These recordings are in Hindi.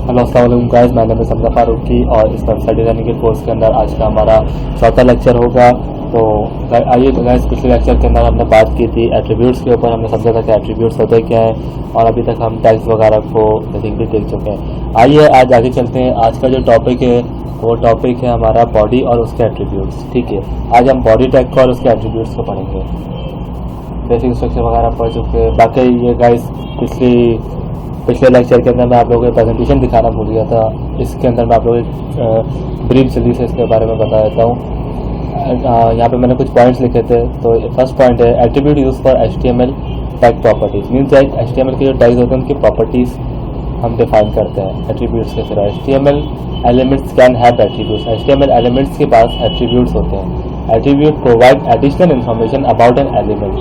हेलो अस्सलाम वालेकुम गाइस, मैं नाम समजा फारूकी और इस वेबसाइट डिजाइनिंग के कोर्स के अंदर आज का हमारा चौथा लेक्चर होगा। तो आइए गाइस, पिछले लेक्चर के अंदर हमने बात की थी एट्रीब्यूट्स के ऊपर। हमने समझा था कि एट्रीब्यूट्स होते क्या हैं और अभी तक हम टैग्स वगैरह को बेसिकली देख चुके हैं। आइए आज आगे चलते हैं। आज का जो टॉपिक है वो टॉपिक है हमारा बॉडी और उसके एट्रीब्यूट्स। ठीक है, आज हम बॉडी टैग को और उसके एट्रीब्यूट्स को पढ़ेंगे। बेसिक स्ट्रक्चर वगैरह पढ़ चुके हैं। बाकी ये गाइस पिछले लेक्चर के अंदर मैं आप लोगों को प्रेजेंटेशन दिखाना भूल गया था। इसके अंदर मैं आप लोगों को ब्रीफ जल्दी से इसके बारे में बता देता हूँ। यहाँ पे मैंने कुछ पॉइंट्स लिखे थे। तो फर्स्ट पॉइंट है attribute use for HTML tag properties. Means that HTML के जो टैग्स होते हैं उनकी प्रॉपर्टीज हम डिफाइन करते हैं एट्रीब्यूट्स के through. HTML elements can have attributes. HTML elements के पास एट्रीब्यूट्स होते हैं। Attribute provide additional information about an element.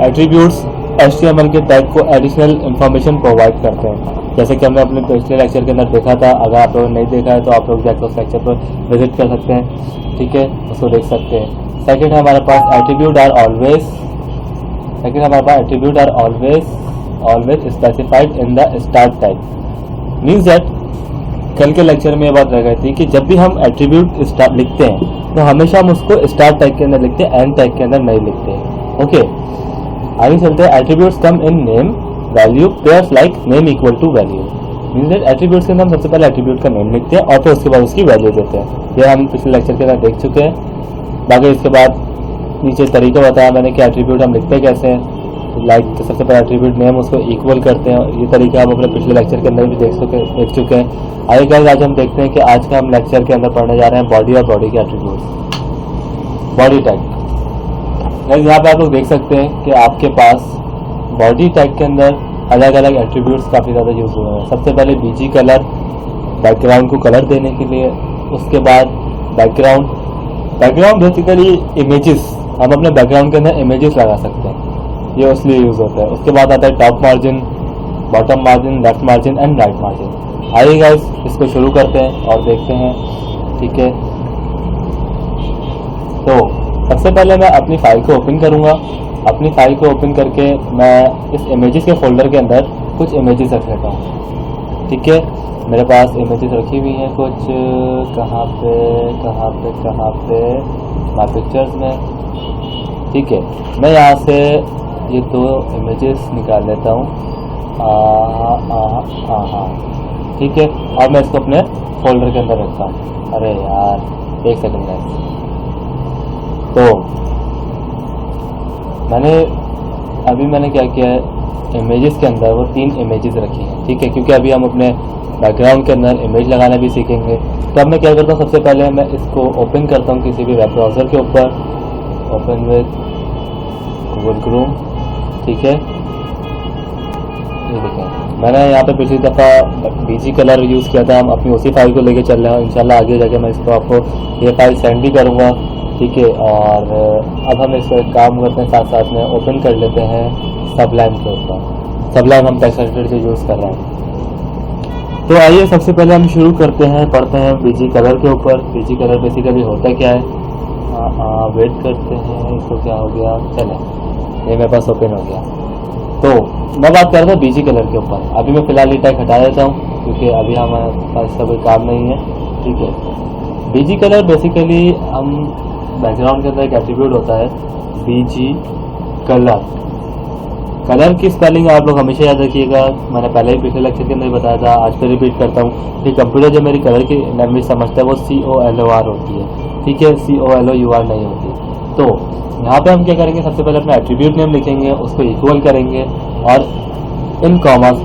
Attributes HTML के टैग को एडिशनल इन्फॉर्मेशन प्रोवाइड करते हैं, जैसे कि हमने अपने पिछले लेक्चर के अंदर देखा था। अगर आप लोगों ने नहीं देखा है तो आप लोग जाकर उस लेक्चर पर विजिट कर सकते हैं। ठीक है, उसको देख सकते हैं। सेकंड है हमारे पास attribute are always specified in the start tag. Means that कल के लेक्चर में ये बात रह गई थी कि जब भी हम एट्रीब्यूट लिखते हैं तो हमेशा हम उसको स्टार्ट टैग के अंदर लिखते हैं, एंड टैग के अंदर नहीं लिखते हैं। ओके, आगे चलते हैं। Attributes come in name value pairs like name equal to value. Means that attributes के अंदर हम सबसे पहले एट्रीब्यूट का नेम लिखते हैं और फिर उसके बाद उसकी वैल्यू देते हैं। ये हम पिछले लेक्चर के अंदर देख चुके हैं। बाकी इसके बाद नीचे तरीका बताया मैंने कि एट्रीब्यूट हम लिखते कैसे हैं। लाइक तो सबसे पहले एट्रीब्यूट नेम उसको इक्वल करते हैं। ये तरीका हम अपने पिछले लेक्चर के अंदर भी देख चुके हैं। आगे गाइस आज हम देखते हैं कि आज का हम लेक्चर के अंदर पढ़ने जा रहे हैं बॉडी और बॉडी के एट्रीब्यूट्स। बॉडी टैग गाइस, यहाँ पे आप लोग देख सकते हैं कि आपके पास बॉडी टैग के अंदर अलग अलग एट्रीब्यूट्स काफ़ी ज़्यादा यूज हुए हैं। सबसे पहले बीजी कलर, बैकग्राउंड को कलर देने के लिए। उसके बाद बैकग्राउंड बेसिकली इमेजेस, हम अपने बैकग्राउंड के अंदर इमेजेस लगा सकते हैं, ये उसलिए यूज होता है। उसके बाद आता है top margin, bottom margin, left margin and right margin. आइए गाइस इसको शुरू करते हैं और देखते हैं। ठीक है, तो सबसे पहले मैं अपनी फाइल को ओपन करूंगा। अपनी फाइल को ओपन करके मैं इस इमेजेस के फोल्डर के अंदर कुछ इमेजेस रख लेता हूँ। ठीक है, मेरे पास इमेजेस रखी हुई हैं कुछ, कहाँ पे माय पिक्चर्स में। ठीक है, मैं यहाँ से ये दो इमेजेस निकाल लेता हूँ। ठीक है, और मैं इसको अपने फोल्डर के अंदर रखता हूँ। अरे यार एक सेकंड गाइस। तो मैंने क्या किया है, इमेजेस के अंदर वो 3 इमेजेस रखी हैं। ठीक है, क्योंकि अभी हम अपने बैकग्राउंड के अंदर इमेज लगाना भी सीखेंगे। तो अब मैं क्या करता हूँ, सबसे पहले मैं इसको ओपन करता हूँ किसी भी वेब ब्राउज़र के ऊपर। Open with Google Chrome. ठीक है, ये देखें मैंने यहाँ पे पिछली दफ़ा बीजी कलर यूज़ किया था। हम अपनी उसी फाइल को लेके चल रहे हैं। इंशाल्लाह आगे जाके मैं इसको आपको ये फाइल सेंड भी करूँगा। ठीक है, और अब हम इसको एक काम करते हैं, साथ साथ में ओपन कर लेते हैं सबलाइम के ऊपर। सबलाइम हम टेक्स्ट एडिटर से यूज़ कर रहे हैं। तो आइए सबसे पहले हम शुरू करते हैं, पढ़ते हैं बीजी कलर के ऊपर। बीजी कलर बेसिकली होता क्या है, वेट करते हैं, इसको क्या हो गया, चले ये मेरे पास ओपन हो गया। तो मैं बात कर रहा था बीजी कलर के ऊपर। अभी मैं फिलहाल ये टैग हटा देता हूँ क्योंकि अभी हमारे पास इसका कोई काम नहीं है। ठीक है, बीजी कलर बेसिकली हम बैकग्राउंड के अंदर एक एट्रीब्यूट होता है बीजी कलर। कलर की स्पेलिंग आप लोग हमेशा याद रखिएगा। मैंने पहले ही पिछले लेक्चर के अंदर बताया था, आज फिर रिपीट करता हूँ कि कंप्यूटर जो मेरी कलर की लैंग्वेज समझता है वो COLOR होती है। ठीक है, COLOUR नहीं होती। तो यहाँ पे हम क्या करेंगे, सबसे पहले अपना एट्रीब्यूट नेम लिखेंगे, उसको इक्वल करेंगे और इन कॉमास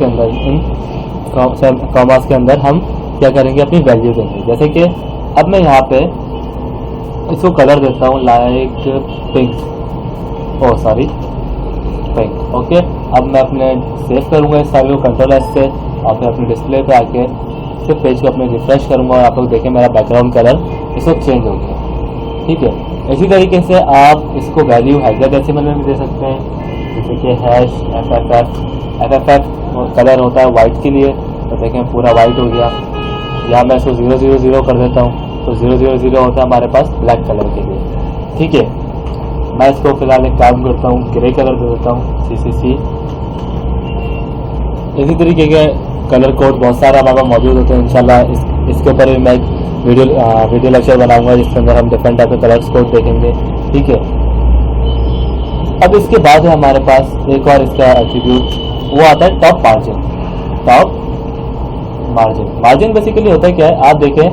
के अंदर हम क्या करेंगे, अपनी वैल्यू देंगे। जैसे कि अब मैं यहाँ पे इसको कलर देता हूँ लाइक पिंक। ओके, अब मैं अपने सेव करूँगा इस फाइल को Ctrl+S से और फिर अपने डिस्प्ले पे आके फिर पेज को अपने रिफ्रेश करूँगा और आप लोग देखें मेरा बैकग्राउंड कलर इस वक्त चेंज हो गया। ठीक है, इसी तरीके से आप इसको वैल्यू हेक्साडेसिमल में भी दे सकते हैं, जैसे कि FFF कलर होता है वाइट के लिए। तो देखें पूरा वाइट हो गया। यहाँ मैं इसको 000 कर देता हूँ, तो 000 होता है हमारे पास ब्लैक कलर के लिए। ठीक है, मैं इसको फिलहाल एक काम करता हूँ, ग्रे कलर दे देता हूँ, CCC। इसी तरीके के कलर कोड बहुत सारा हमारे पास मौजूद होते हैं। इंशाल्लाह इसके ऊपर भी मैं एक वीडियो लेक्चर बनाऊंगा जिसके अंदर हम डिफरेंट टाइप के कलर्स कोड देखेंगे, ठीक है। अब इसके बाद है हमारे पास एक और इसका एट्रीब्यूट, वो आता है top margin. Top margin, margin basically होता है क्या है, आप देखें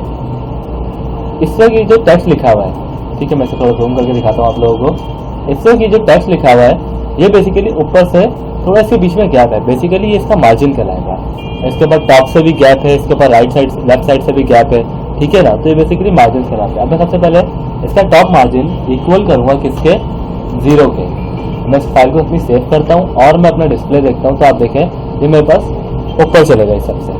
इसमें की जो टेक्स्ट लिखा हुआ है, ठीक है, मैं इसे थोड़ा जूम करके दिखाता हूँ आप लोगों को। इसमें की जो टेक्स्ट लिखा हुआ है ये बेसिकली ऊपर से थोड़ा इसके बीच में गैप है, बेसिकली ये इसका मार्जिन कहलाएगा। इसके ऊपर टॉप से भी गैप है, इसके ऊपर राइट साइड लेफ्ट साइड से भी गैप है, ठीक है ना, तो ये बेसिकली मार्जिन कहलाता है। अब मैं सबसे पहले इसका टॉप मार्जिन इक्वल करूंगा किसके, 0 के। मैं इस फाइल को अपनी सेव करता हूँ और मैं अपना डिस्प्ले देखता हूँ, तो आप देखें ये मेरे पास ऊपर चलेगा इस सबसे।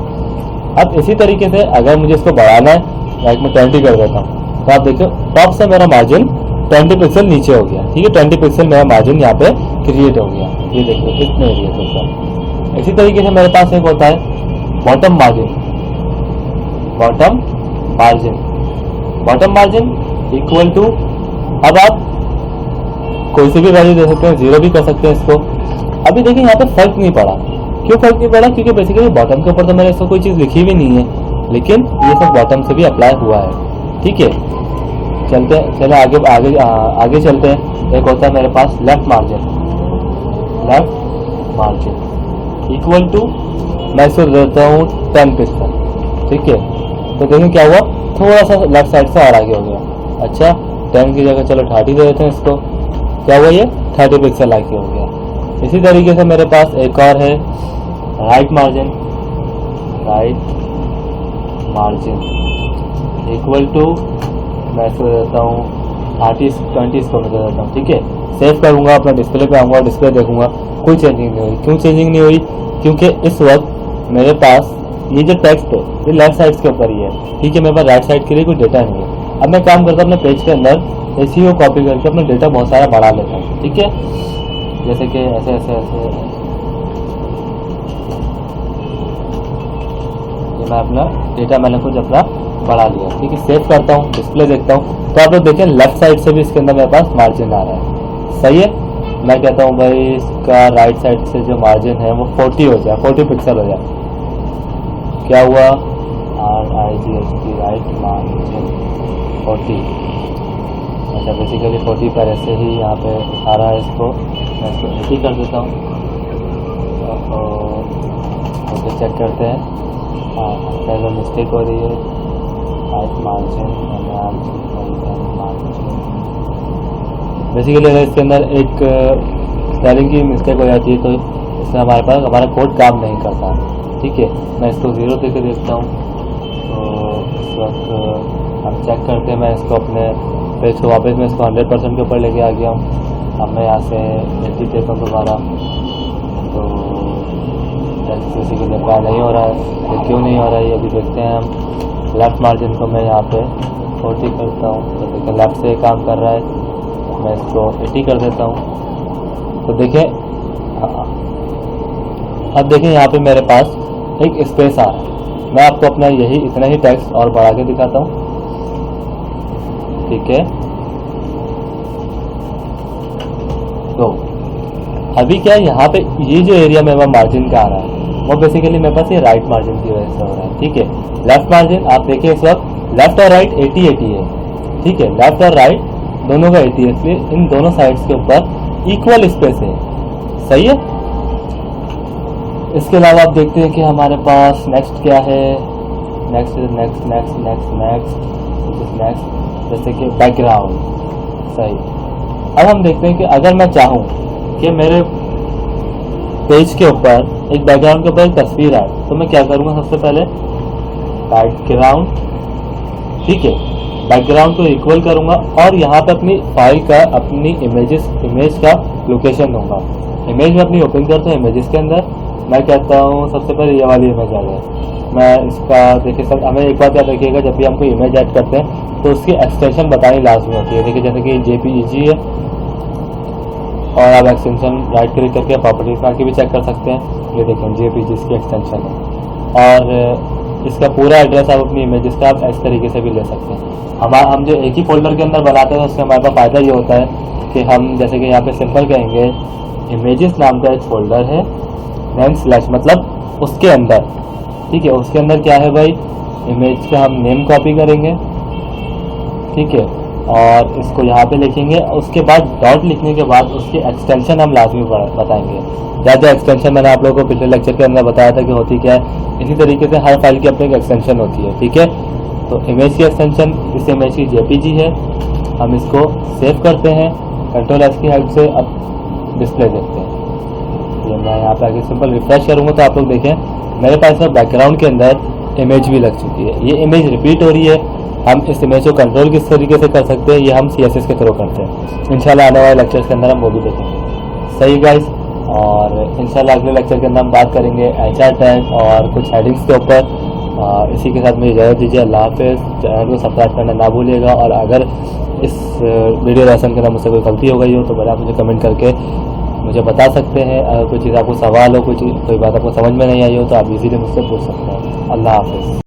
अब इसी तरीके से अगर मुझे इसको बढ़ाना है, लाइक मैं 20 कर देता हूँ, तो आप देखो टॉप से मेरा मार्जिन 20 पिक्सल नीचे हो गया, ठीक है, 20 पिक्सल मेरा मार्जिन यहाँ पे क्रिएट हो गया। ये देखिए कितने एरिया के ऊपर। इसी तरीके से मेरे पास एक होता है bottom margin. Bottom margin, bottom margin equal to, अब आप कोई सी भी वैल्यू दे सकते हैं, 0 भी कर सकते हैं इसको। अभी देखिए यहाँ पे फर्क नहीं पड़ा, क्यों फर्क नहीं पड़ा, क्योंकि बेसिकली बॉटम के ऊपर तो मेरे इसको कोई चीज लिखी भी नहीं है, लेकिन ये सब बॉटम से भी अप्लाई हुआ है, ठीक है। चलते चले आगे आगे आगे चलते हैं। एक होता है मेरे पास left margin. Left margin equal to, मैं इसको देता हूँ 10 पिक्सल, ठीक है। तो देखिए क्या हुआ, थोड़ा सा लेफ्ट साइड से और आगे हो गया। अच्छा 10 की जगह चलो 30 दे देते हैं इसको, क्या हुआ, ये 30 पिक्सल आगे हो गया। इसी तरीके से मेरे पास एक और है right margin. Right margin equal to, मैं इसको देता हूँ 30-20 को मैं दे देता हूँ, ठीक है। सेव करूँगा, अपना डिस्प्ले पे आऊँगा, डिस्प्ले देखूंगा, कोई चेंजिंग नहीं हुई। क्यों चेंजिंग नहीं हुई, क्योंकि इस वक्त मेरे पास ये जो टेक्स्ट है ये लेफ्ट साइड के ऊपर ही है, ठीक है, मेरे पास राइट साइड के लिए कोई डेटा नहीं है। अब मैं काम करता हूँ अपने पेज के अंदर इसी को कॉपी करके अपना डेटा बहुत सारा बढ़ा लेता हूँ, ठीक है, जैसे कि ऐसे ऐसे ऐसे ये मैं अपना डेटा मैंने कुछ अपना बढ़ा लिया, ठीक है। सेव करता हूँ, डिस्प्ले देखता हूँ, तो आप लोग देखें लेफ्ट साइड से भी इसके अंदर मेरे पास मार्जिन आ रहा है, सही है। मैं कहता हूँ भाई इसका राइट साइड से जो मार्जिन है वो 40 हो जाए, 40 पिक्सल हो जाए। क्या हुआ, RIGHT राइट मार्जिन 40। अच्छा बेसिकली 40 पर ऐसे ही यहाँ पे आ रहा है, इसको मैं इसको 80 कर देता हूँ। ओके चेक करते हैं, हाँ क्या मिस्टेक हो रही है, राइट मार्जिन बेसिकली अगर इसके अंदर एक स्पेलिंग की मिस्टेक हो जाती है तो इसमें हमारे पास हमारा कोड काम नहीं करता, ठीक है। मैं इसको 0 देके देखता हूँ, तो इस वक्त हम चेक करते हैं। मैं इसको अपने पेज को वापस मैं इसको 100% के ऊपर लेके आ गया हूँ। अब मैं यहाँ से 80 देता हूँ दोबारा, तो बेसिकली अप्लाई नहीं हो रहा है। तो क्यों नहीं हो रहा है ये अभी देखते हैं हम। लेफ्ट मार्जिन को मैं यहाँ पे 40 करता हूँ, तो देखिए लेफ्ट से काम कर रहा है, मैं इसको 80 कर देता हूँ, तो देखें अब देखें यहाँ पे मेरे पास एक स्पेस आ रहा है। मैं आपको अपना यही इतना ही टेक्स्ट और बढ़ा के दिखाता हूँ, ठीक है। तो अभी क्या है, यहाँ पे ये जो एरिया मेरे पास मार्जिन का आ रहा है वो बेसिकली मेरे पास ये राइट मार्जिन की वजह से हो रहा है, ठीक है। लेफ्ट मार्जिन आप देखिए इस वक्त लेफ्ट और राइट 80-80 है, ठीक है, लेफ्ट और राइट दोनों का 80 है, इसलिए इन दोनों साइड्स के ऊपर इक्वल स्पेस है, सही है। इसके अलावा आप देखते हैं कि हमारे पास नेक्स्ट क्या है, next next next next next next जैसे कि बैकग्राउंड, सही। अब हम देखते हैं कि अगर मैं चाहूँ कि मेरे पेज के ऊपर एक बैकग्राउंड के ऊपर एक तस्वीर आए, तो मैं क्या करूँगा, सबसे पहले बैकग्राउंड, ठीक है, बैकग्राउंड को इक्वल करूंगा और यहाँ पे अपनी फाइल का अपनी इमेज का लोकेशन दूंगा। इमेज में अपनी ओपन करता हूँ, इमेजेस के अंदर मैं कहता हूँ सबसे पहले ये वाली इमेज आ जाए। मैं इसका देखिए सब, हमें एक बात याद रखिएगा, जब भी हम कोई इमेज ऐड करते हैं तो उसकी एक्सटेंशन बतानी लाजमी होती है। देखिए जैसे कि JPEG है और आप एक्सटेंशन राइट क्लिक करके प्रॉपर्टीज में आके भी चेक कर सकते हैं। ये देखें JPEG इसकी एक्सटेंशन है और इसका पूरा एड्रेस आप अपनी इमेजेस का आप इस तरीके से भी ले सकते हैं। हम जो एक ही फोल्डर के अंदर बनाते हैं उससे हमारे पास फ़ायदा ये होता है कि हम जैसे कि यहाँ पे सिंपल कहेंगे इमेजेस नाम का एक फोल्डर है, देन स्लैश मतलब उसके अंदर ठीक है। उसके अंदर क्या है भाई, इमेज का हम नेम कॉपी करेंगे, ठीक है, और इसको यहाँ पे लिखेंगे। उसके बाद डॉट लिखने के बाद उसके एक्सटेंशन हम लाजमी बताएंगे। ज़्यादा एक्सटेंशन मैंने आप लोगों को पिछले लेक्चर के अंदर बताया था कि होती क्या है। इसी तरीके से हर फाइल की अपनी एक एक्सटेंशन होती है, ठीक है। तो इमेज की एक्सटेंशन, इस इमेज की JPG है, हम इसको सेव करते हैं, Ctrl+S की हेल्प से अब डिस्प्ले देखते हैं। ये मैं यहाँ पे आगे सिंपल रिफ्रेश करूँगा तो आप लोग देखें मेरे पास में बैकग्राउंड के अंदर इमेज भी लग चुकी है। ये इमेज रिपीट हो रही है। हम इस इमेज को कंट्रोल किस तरीके से कर सकते हैं, ये हम CSS के थ्रू करते हैं। इंशाल्लाह आने वाले लेक्चर्स के अंदर हम वो भी देखेंगे। सही गाइस, और इंशाल्लाह अगले लेक्चर के अंदर हम बात करेंगे HR टैग और कुछ हेडिंग्स के ऊपर। इसी के साथ मुझे इजाज़त दीजिए। अल्लाह हाफ़िज़। चैनल को सब्सक्राइब करना ना भूलिएगा, और अगर इस वीडियो लेसन के अंदर मुझसे कोई गलती हो गई हो तो बड़ा मुझे कमेंट करके मुझे बता सकते हैं। अगर कोई चीज़ आपको सवाल हो, कोई बात आपको समझ में नहीं आई हो तो आप इजीली मुझसे पूछ सकते हैं। अल्लाह हाफ़िज़।